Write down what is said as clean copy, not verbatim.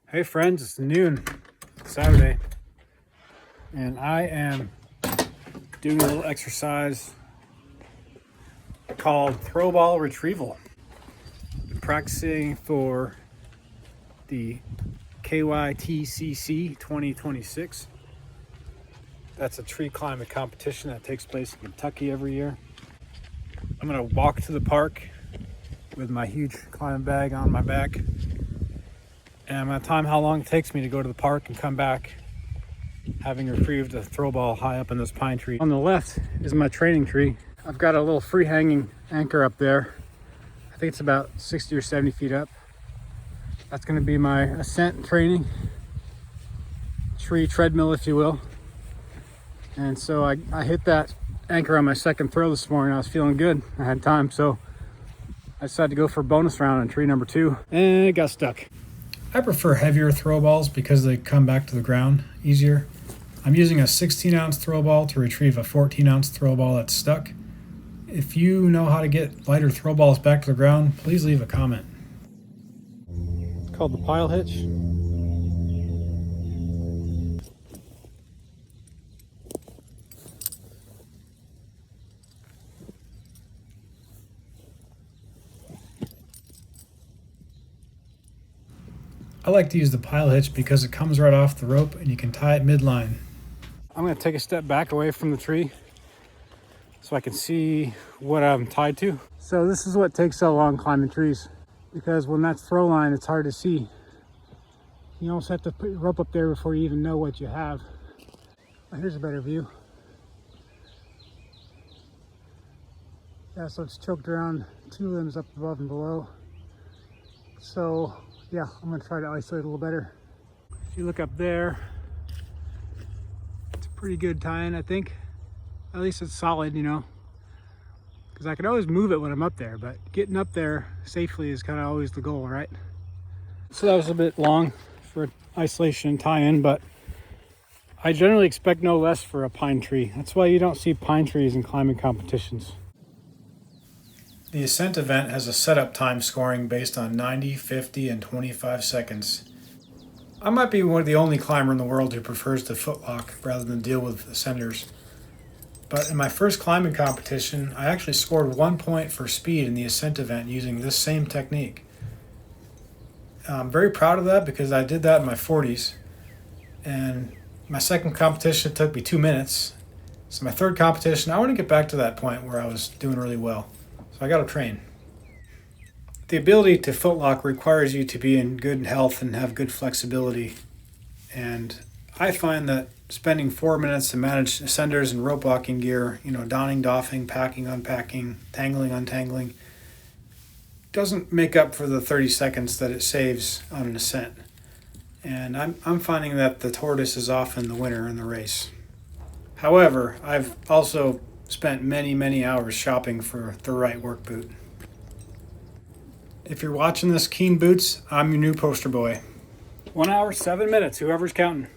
Hey friends, it's noon, Saturday, and I am doing a little exercise called throw ball retrieval. Been practicing for the KYTCC 2026. That's a tree climbing competition that takes place in Kentucky every year. I'm gonna walk to the park with my huge climbing bag on my back, and I'm gonna time how long it takes me to go to the park and come back, having retrieved a throw ball high up in this pine tree. On the left is my training tree. I've got a little free hanging anchor up there. I think it's about 60 or 70 feet up. That's gonna be my ascent training tree treadmill, if you will. And so I hit that anchor on my second throw this morning. I was feeling good, I had time, so I decided to go for a bonus round on tree number 2, and it got stuck. I prefer heavier throw balls because they come back to the ground easier. I'm using a 16-ounce throw ball to retrieve a 14-ounce throw ball that's stuck. If you know how to get lighter throw balls back to the ground, please leave a comment. It's called the Pyle hitch. I like to use the Pyle hitch because it comes right off the rope and you can tie it midline. I'm going to take a step back away from the tree so I can see what I'm tied to. So this is what takes so long climbing trees, because when that's throw line, it's hard to see. You almost have to put your rope up there before you even know what you have. Oh, here's a better view. Yeah, so it's choked around 2 limbs up above and below. So yeah, I'm gonna try to isolate a little better. If you look up there, it's a pretty good tie-in, I think. At least it's solid, you know, because I can always move it when I'm up there, but getting up there safely is kind of always the goal, right? So that was a bit long for isolation and tie-in, but I generally expect no less for a pine tree. That's why you don't see pine trees in climbing competitions. The ascent event has a setup time scoring based on 90, 50, and 25 seconds. I might be the only climber in the world who prefers to footlock rather than deal with ascenders. But in my first climbing competition, I actually scored 1 point for speed in the ascent event using this same technique. I'm very proud of that because I did that in my 40s. And my second competition took me 2 minutes. So my third competition, I want to get back to that point where I was doing really well. So I got to train. The ability to footlock requires you to be in good health and have good flexibility. And I find that spending 4 minutes to manage ascenders and rope walking gear, donning, doffing, packing, unpacking, tangling, untangling, doesn't make up for the 30 seconds that it saves on an ascent. And I'm finding that the tortoise is often the winner in the race. However, I've also spent many hours shopping for the right work boot. If you're watching this, Keen Boots, I'm your new poster boy. 1 hour, 7 minutes, whoever's counting.